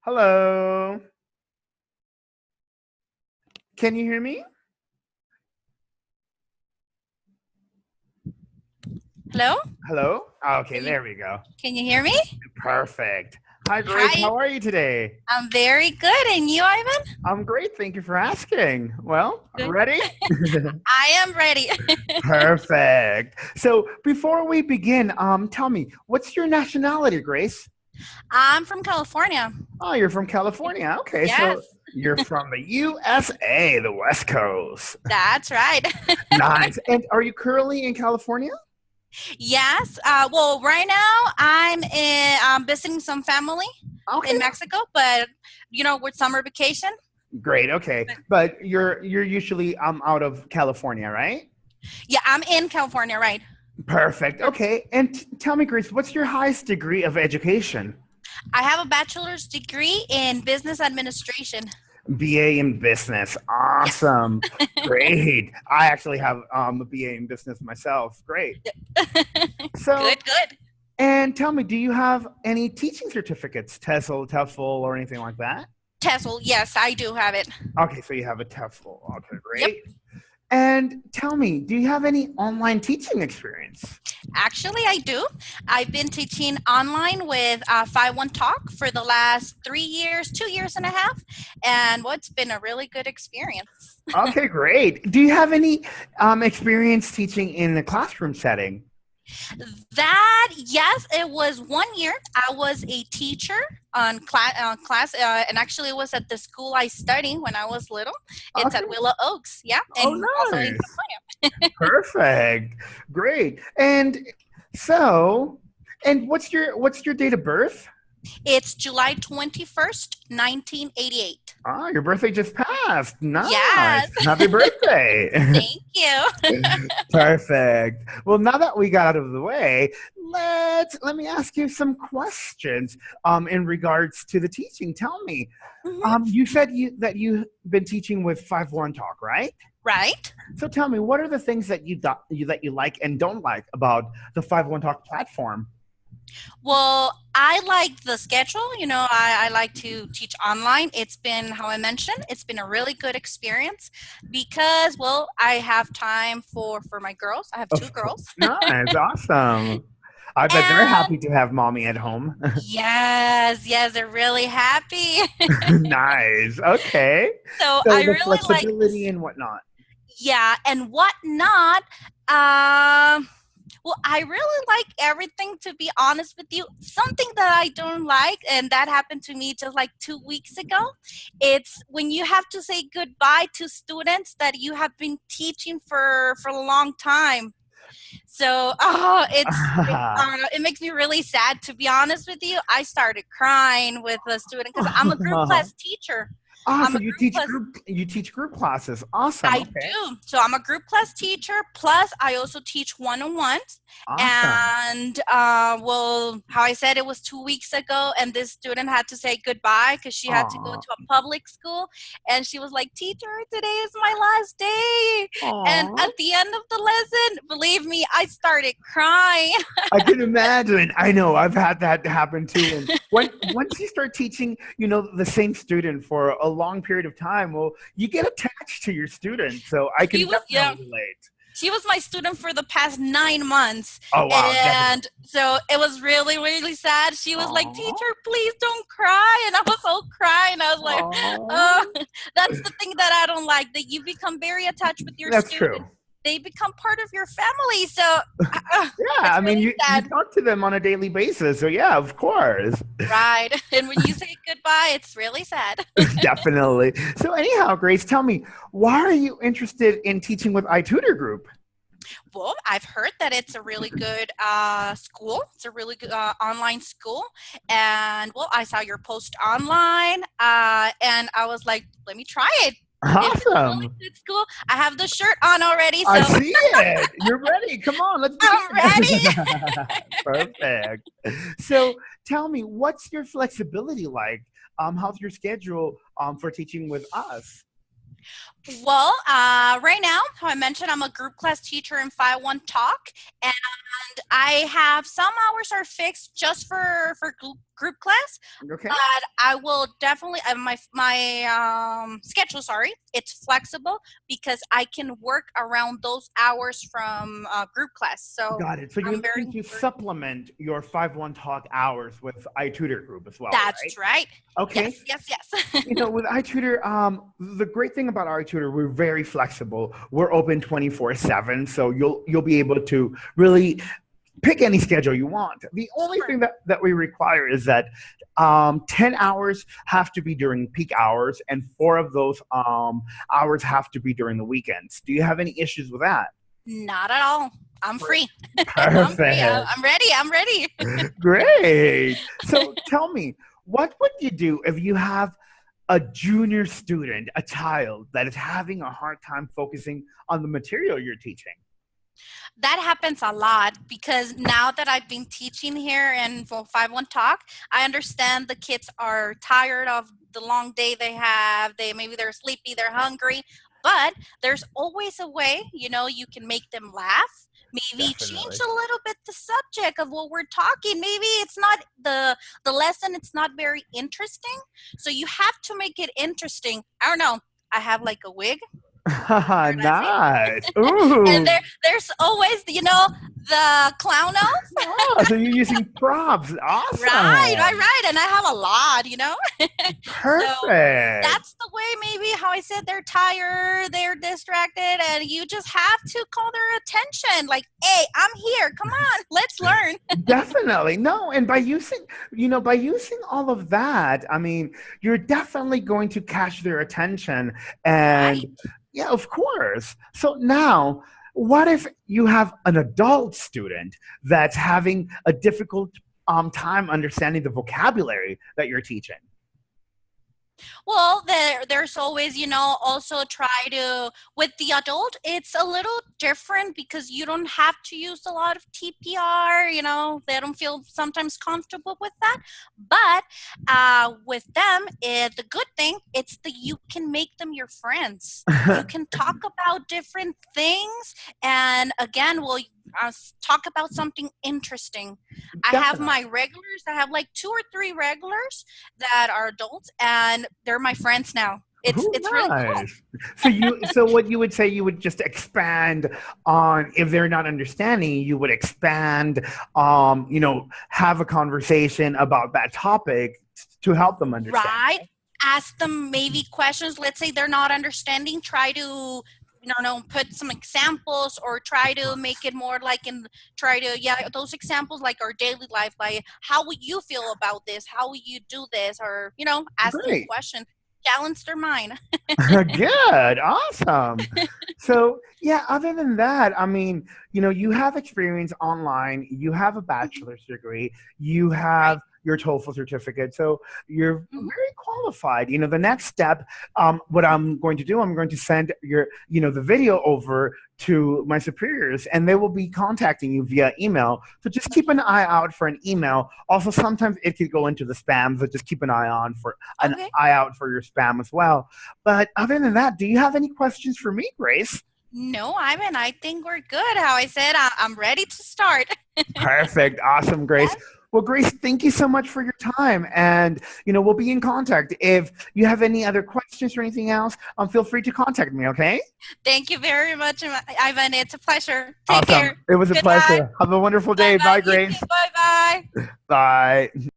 Hello. Can you hear me? Hello? Hello? Okay, Can you there we go. can you hear me? Perfect. Hi, Grace. Hi, How are you today? I'm very good. And you, Ivan? I'm great. Thank you for asking. Well, Good. ready? I am ready. Perfect. So before we begin, tell me, what's your nationality, Grace? I'm from California. Oh, you're from California. Okay, so Yes, you're from the USA, the West Coast. that's right. Nice. And are you currently in California? Yes. Well, right now I'm visiting some family in Okay, Mexico, but with summer vacation. great. Okay, But but you're usually out of California, right? yeah, I'm in California, right? Perfect. Okay. And tell me, Grace, what's your highest degree of education? I have a bachelor's degree in business administration. BA in business. Yes. Awesome. Great. I actually have a BA in business myself. Great. So, Good, good. and tell me, do you have any teaching certificates, TESOL, or anything like that? TESOL, yes, I do have it. Okay, so you have a TESOL. Okay, Yep. great. And tell me, do you have any online teaching experience? Actually, I do. I've been teaching online with 5-1 Talk for the last 3 years, 2 years and a half, and it's been a really good experience. Okay, great. Do you have any experience teaching in the classroom setting? That, yes, it was 1 year. I was a teacher on class, and actually it was at the school I studied when I was little. It's Okay. at Willow Oaks, yeah, Oh, and also in nice. California. Perfect. Great. So, and what's your date of birth? It's July 21st, 1988. Ah, your birthday just passed. Nice. Yes, Happy birthday. thank you. Perfect. Well, now that we got out of the way, let me ask you some questions in regards to the teaching. Tell me, Mhm. you said you've been teaching with 5-1 Talk, right? Right. So tell me, what are the things that you like and don't like about the 5-1 Talk platform? Well, I like the schedule. I like to teach online. It's been, how I mentioned, it's been a really good experience because, I have time for my girls. I have two Of course. girls. Nice, awesome. I bet they're And happy to have mommy at home. yes, yes, they're really happy. Nice. Okay. So So I the really like flexibility this. and whatnot. Yeah, and whatnot. I really like everything, to be honest with you. Something that I don't like, and that happened to me just like 2 weeks ago, it's when you have to say goodbye to students that you have been teaching for a long time. So, I don't know, it makes me really sad, to be honest with you. I started crying with a student because I'm a group class teacher. I'm So a group class you teach group classes. Awesome. I Okay. do. So I'm a group class teacher. Plus, I also teach one-on-ones. Awesome. And how I said, it was 2 weeks ago, and this student had to say goodbye because she had to go Aw. to a public school. And she was like, "Teacher, today is my last day." And Aw. at the end of the lesson, believe me, I started crying. I can imagine. I know. I've had that happen too. And once you start teaching, the same student for a long period of time, well, you get attached to your student. So I She can was, yeah. definitely relate. She was my student for the past 9 months. Oh wow, definitely. And so it was really, really sad. She was like, Aw. "Teacher, please don't cry." And I was all crying. I was like, Aw. oh, that's the thing that I don't like, that you become very attached with your That's true. student. They become part of your family. So Yeah, it's I mean, really you sad. talk to them on a daily basis, so yeah, of course. Right. And when you say goodbye, it's really sad. Definitely. So anyhow, Grace, tell me, why are you interested in teaching with iTutor Group? Well, I've heard that it's a really good school. It's a really good online school. And I saw your post online, and I was like, let me try it. If it's a really Awesome. good school, I have the shirt on already, I so see it. You're ready. Come on, let's I'm ready. begin. Perfect. So tell me, what's your flexibility like? How's your schedule for teaching with us? Well, right now, how I mentioned, I'm a group class teacher in 5-1 Talk, and I have some hours are fixed just for group class, Okay. but I will definitely my schedule. Sorry, it's flexible because I can work around those hours from group class. So Got it. So you're I'm looking to very supplement your 5-1 Talk hours with iTutor Group as well, right? that's right. Okay. Yes, yes, yes. With iTutor, the great thing about iTutor, we're very flexible. We're open 24/7, so you'll be able to really pick any schedule you want. The only Super. thing that we require is that 10 hours have to be during peak hours, and 4 of those hours have to be during the weekends. Do you have any issues with that? Not at all. I'm free. I'm free. Perfect. I'm ready. I'm ready. Great. So tell me, what would you do if you have a junior student, a child that is having a hard time focusing on the material you're teaching? That happens a lot because now that I've been teaching here in 5-1 Talk, I understand the kids are tired of the long day they have. Maybe they're sleepy, they're hungry, but there's always a way, you can make them laugh. Maybe change Definitely. a little bit the subject of what we're talking. Maybe it's not the lesson, it's not very interesting. So you have to make it interesting. I don't know. I have like a wig. Nice. And Ooh. there's always, the clown nose. Oh, so you're using props. Right, right, Awesome. right. And I have a lot. So Perfect. that's the way maybe how I said they're tired, they're distracted, and you just have to call their attention. Like, hey, I'm here. Come on, let's learn. Definitely. No, and by using all of that, I mean, you're definitely going to catch their attention. And Right. yeah, of course. So now, what if you have an adult student that's having a difficult time understanding the vocabulary that you're teaching? Well, there's always, also try to, with the adult, it's a little different because you don't have to use a lot of TPR, they don't feel sometimes comfortable with that. But with them, the good thing, it's that you can make them your friends. You can talk about different things. And again, we'll talk about something interesting. I have Definitely. my regulars, I have like 2 or 3 regulars that are adults and they're my friends now. It's Oh, it's really cool. nice. So what you would say, you would just expand on, if they're not understanding, you would expand, have a conversation about that topic to help them understand. Right? Ask them maybe questions. Let's say they're not understanding. Try to, put some examples or try to make it more like yeah, those examples like our daily life, like how would you feel about this? How would you do this? Or, ask them Great. questions. Challenge their mind. Good. Awesome. So, yeah, other than that, I mean, you have experience online, you have a Mhm. bachelor's degree, you Right. have your TOEFL certificate. So you're Hmm. very qualified. The next step, what I'm going to do, I'm going to send the video over to my superiors, and they will be contacting you via email. So just keep Okay. an eye out for an email. Also, sometimes it could go into the spam, so just keep an Okay. eye out for your spam as well. But other than that, do you have any questions for me, Grace? No, Ivan, I think we're good. How I said, I'm ready to start. Perfect. Awesome, Grace. Yes. Well, Grace, thank you so much for your time. And, we'll be in contact. If you have any other questions or anything else, feel free to contact me, okay? Thank you very much, Ivan. It's a pleasure. Take Awesome. care. It was a Goodbye. pleasure. Have a wonderful Bye day. bye. Bye, You too. Grace. Bye bye. Bye.